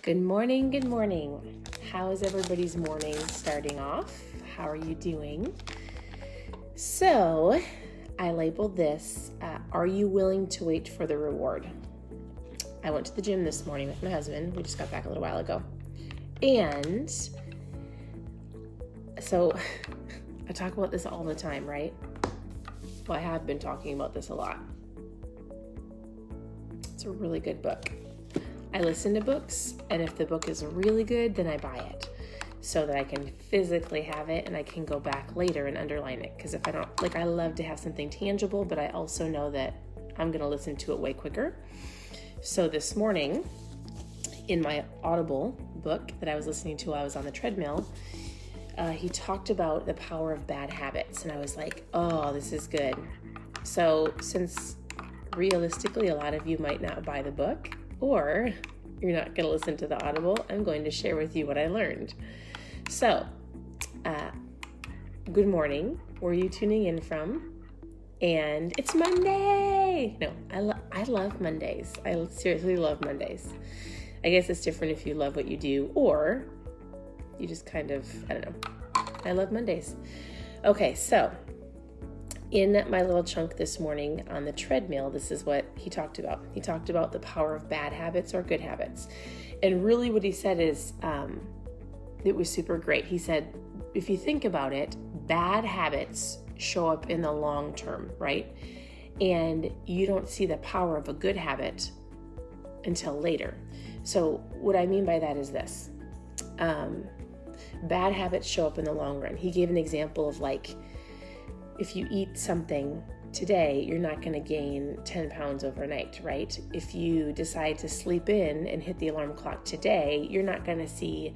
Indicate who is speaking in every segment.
Speaker 1: Good morning, good morning. How is everybody's morning starting off? How are you doing? So, I labeled this, are you willing to wait for the reward? I went to the gym this morning with my husband. We just got back a little while ago. And so, I talk about this all the time, right? Well, I have been talking about this a lot. It's a really good book. I listen to books, and if the book is really good, then I buy it so that I can physically have it and I can go back later and underline it. Because if I don't, I love to have something tangible, but I also know that I'm going to listen to it way quicker. So this morning, in my Audible book that I was listening to while I was on the treadmill, he talked about the power of bad habits. And I was like, oh, this is good. So since realistically, a lot of you might not buy the book, or you're not going to listen to the Audible, I'm going to share with you what I learned. So, good morning. Where are you tuning in from? And it's Monday. No, I love Mondays. I seriously love Mondays. I guess it's different if you love what you do, or you just kind of, I don't know. I love Mondays. Okay, so in my little chunk this morning on the treadmill, this is what he talked about. He talked about the power of bad habits or good habits. And really what he said is, it was super great. He said, if you think about it, bad habits show up in the long term, right? And you don't see the power of a good habit until later. So what I mean by that is this. Bad habits show up in the long run. He gave an example of if you eat something today, you're not going to gain 10 pounds overnight, right? If you decide to sleep in and hit the alarm clock today, you're not going to see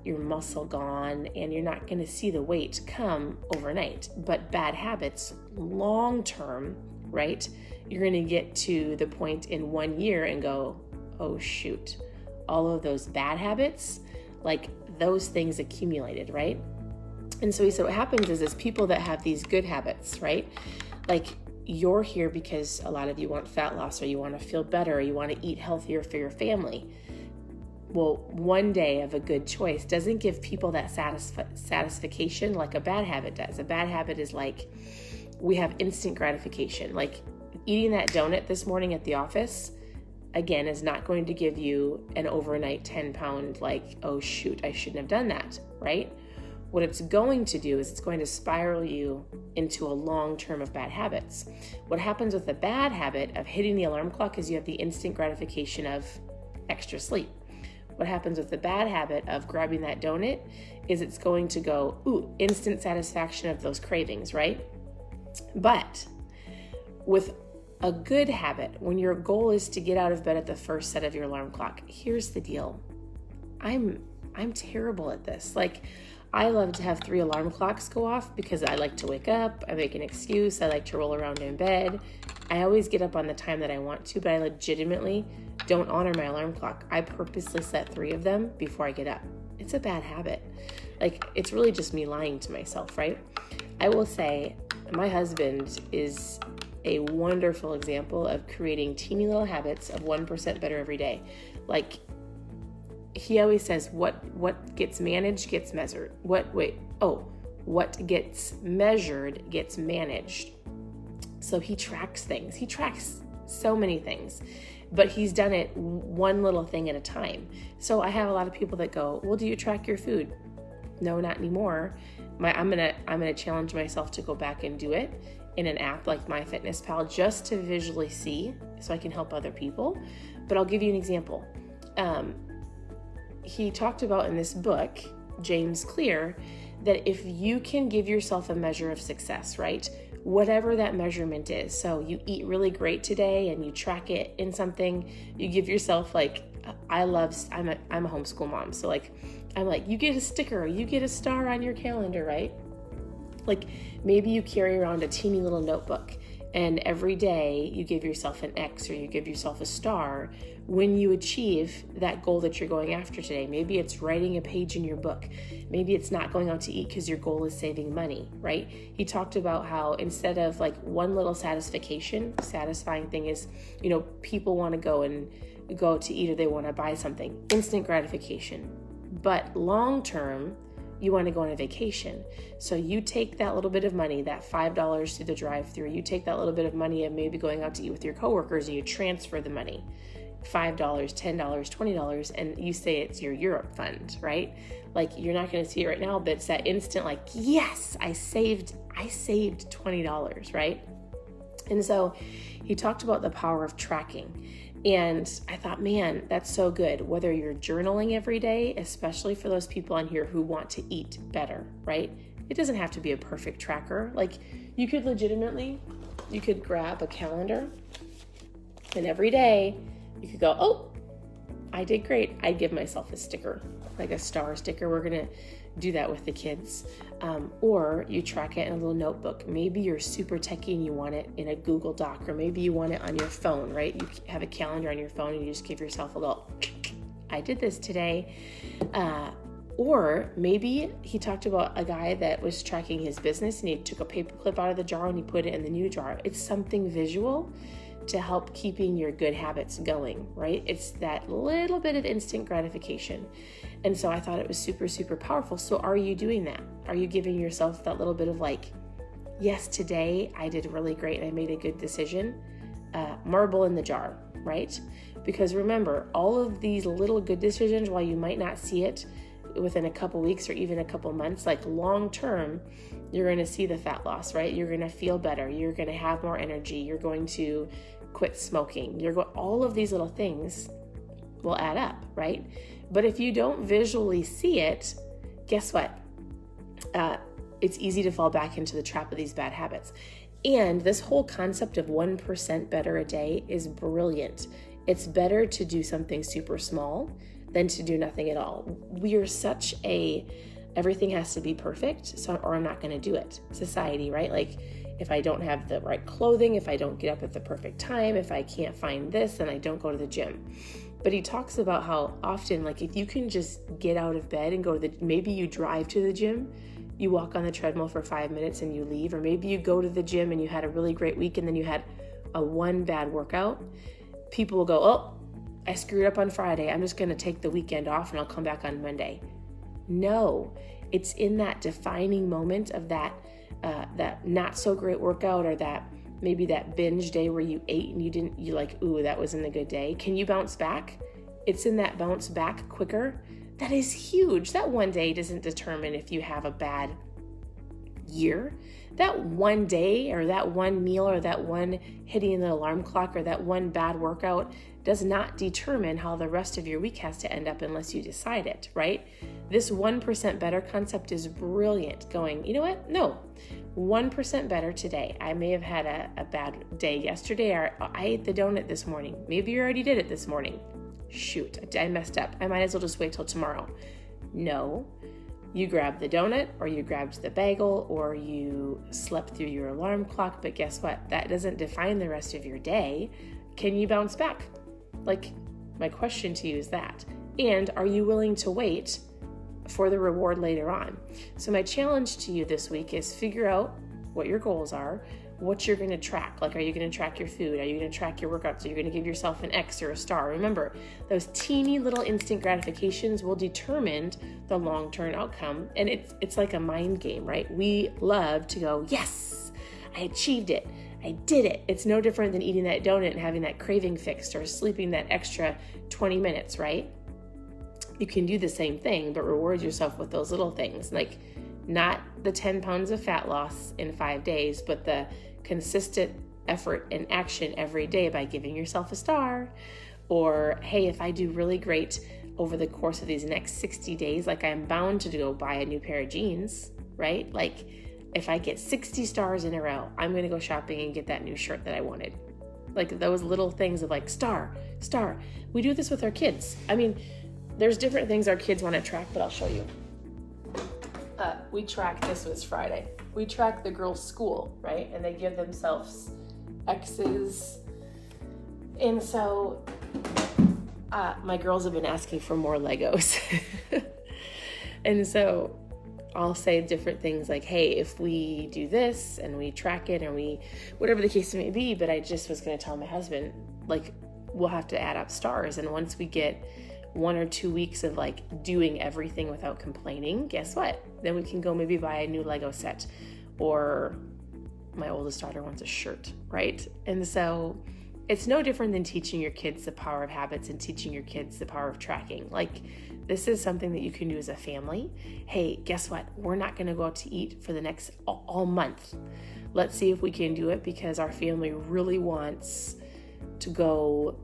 Speaker 1: your muscle gone, and you're not going to see the weight come overnight. But bad habits, long term, right? You're going to get to the point in 1 year and go, oh shoot, all of those bad habits, those things accumulated, right? And so he said what happens is people that have these good habits, right? You're here because a lot of you want fat loss, or you want to feel better, or you want to eat healthier for your family. Well, one day of a good choice doesn't give people that satisfaction like a bad habit does. A bad habit is we have instant gratification. Eating that donut this morning at the office, again, is not going to give you an overnight 10 pound, oh shoot, I shouldn't have done that, right? What it's going to do is it's going to spiral you into a long term of bad habits. What happens with a bad habit of hitting the alarm clock is you have the instant gratification of extra sleep. What happens with the bad habit of grabbing that donut is it's going to go, instant satisfaction of those cravings, right? But with a good habit, when your goal is to get out of bed at the first set of your alarm clock, here's the deal. I'm terrible at this. I love to have 3 alarm clocks go off because I like to wake up. I make an excuse. I like to roll around in bed. I always get up on the time that I want to, but I legitimately don't honor my alarm clock. I purposely set 3 of them before I get up. It's a bad habit. It's really just me lying to myself, right? I will say my husband is a wonderful example of creating teeny little habits of 1% better every day. He always says, what gets managed gets measured. What gets measured gets managed. So he tracks things. He tracks so many things, but he's done it one little thing at a time. So I have a lot of people that go, well, do you track your food? No, not anymore. I'm gonna challenge myself to go back and do it in an app like MyFitnessPal, just to visually see so I can help other people. But I'll give you an example. He talked about in this book, James Clear, that if you can give yourself a measure of success, right? Whatever that measurement is. So you eat really great today and you track it in something, you give yourself I'm a homeschool mom. So you get a sticker, you get a star on your calendar, right? Maybe you carry around a teeny little notebook, and every day you give yourself an X or you give yourself a star when you achieve that goal that you're going after today. Maybe it's writing a page in your book. Maybe it's not going out to eat because your goal is saving money, right? He talked about how instead of one little satisfying thing is, people want to go and go to eat or they want to buy something. Instant gratification. But long term, you want to go on a vacation. So you take that little bit of money, that $5 through the drive-through, you take that little bit of money of maybe going out to eat with your coworkers, and you transfer the money, $5, $10, $20, and you say it's your Europe fund, right? Like, you're not going to see it right now, but it's that instant, like, yes, I saved $20, right? And so he talked about the power of tracking. And I thought, man, that's so good. Whether you're journaling every day, especially for those people on here who want to eat better, right? It doesn't have to be a perfect tracker. Like, you could grab a calendar, and every day you could go, oh, I did great. I'd give myself a sticker, like a star sticker. We're going to do that with the kids. Or you track it in a little notebook. Maybe you're super techie and you want it in a Google Doc, or maybe you want it on your phone, right? You have a calendar on your phone and you just give yourself a little, I did this today. Or maybe he talked about a guy that was tracking his business and he took a paper clip out of the jar and he put it in the new jar. It's something visual to help keeping your good habits going, right? It's that little bit of instant gratification. And so I thought it was super, super powerful. So are you doing that? Are you giving yourself that little bit of like, yes, today I did really great and I made a good decision? Marble in the jar, right? Because remember, all of these little good decisions, while you might not see it within a couple weeks or even a couple months, like long term, you're going to see the fat loss, right? You're going to feel better. You're going to have more energy. You're going to quit smoking. All of these little things will add up, right? But if you don't visually see it, guess what? It's easy to fall back into the trap of these bad habits. And this whole concept of 1% better a day is brilliant. It's better to do something super small than to do nothing at all. We are such everything has to be perfect, or I'm not going to do it society, right? Like, if I don't have the right clothing, if I don't get up at the perfect time, if I can't find this, then I don't go to the gym. But he talks about how often, like, if you can just get out of bed and maybe you drive to the gym, you walk on the treadmill for 5 minutes and you leave, or maybe you go to the gym and you had a really great week and then you had one bad workout. People will go, oh, I screwed up on Friday. I'm just going to take the weekend off and I'll come back on Monday. No, it's in that defining moment of that not so great workout, or that maybe that binge day where you ate and you like, ooh, that wasn't a good day. Can you bounce back? It's in that bounce back quicker. That is huge. That one day doesn't determine if you have a bad year. That one day or that one meal or that one hitting the alarm clock or that one bad workout does not determine how the rest of your week has to end up unless you decide it, right? This 1% better concept is brilliant. Going, you know what? No, 1% better today. I may have had a bad day yesterday, or I ate the donut this morning. Maybe you already did it this morning. Shoot, I messed up. I might as well just wait till tomorrow. No, you grabbed the donut, or you grabbed the bagel, or you slept through your alarm clock. But guess what? That doesn't define the rest of your day. Can you bounce back? Like, my question to you is that. And are you willing to wait for the reward later on? So my challenge to you this week is figure out what your goals are, what you're going to track. Like, are you going to track your food? Are you going to track your workouts? Are you going to give yourself an X or a star? Remember, those teeny little instant gratifications will determine the long-term outcome. And it's like a mind game, right? We love to go, yes, I achieved it. I did it. It's no different than eating that donut and having that craving fixed, or sleeping that extra 20 minutes, right? You can do the same thing, but reward yourself with those little things, like not the 10 pounds of fat loss in 5 days, but the consistent effort and action every day by giving yourself a star. Or, hey, if I do really great over the course of these next 60 days, like, I'm bound to go buy a new pair of jeans, right? Like, if I get 60 stars in a row, I'm going to go shopping and get that new shirt that I wanted. Like, those little things of like, star. We do this with our kids. I mean, there's different things our kids want to track, but I'll show you. We track, this was Friday. We track the girls' school, right? And they give themselves X's. And so my girls have been asking for more Legos. And so I'll say different things like, hey, if we do this and we track it and we, whatever the case may be, but I just was going to tell my husband, like, we'll have to add up stars. And once we get 1 or 2 weeks of like doing everything without complaining, guess what? Then we can go maybe buy a new Lego set, or my oldest daughter wants a shirt, right? And so it's no different than teaching your kids the power of habits and teaching your kids the power of tracking. Like, this is something that you can do as a family. Hey, guess what? We're not going to go out to eat for the next all month. Let's see if we can do it, because our family really wants to go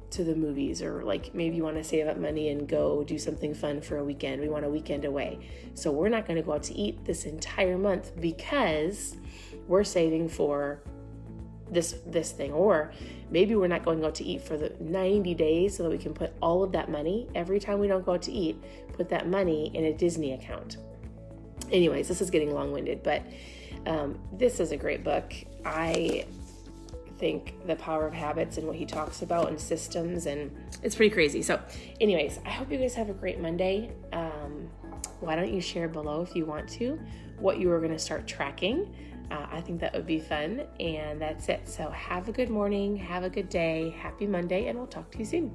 Speaker 1: to the movies, or like maybe you want to save up money and go do something fun for a weekend. We want a weekend away. So we're not going to go out to eat this entire month because we're saving for this thing. Or maybe we're not going out to eat for the 90 days so that we can put all of that money, every time we don't go out to eat, put that money in a Disney account. Anyways, this is getting long-winded, but this is a great book. I think the power of habits and what he talks about and systems, and it's pretty crazy. So anyways, I hope you guys have a great Monday. Why don't you share below, if you want to, what you are going to start tracking. I think that would be fun. And that's it. So have a good morning, have a good day, happy Monday, and we'll talk to you soon.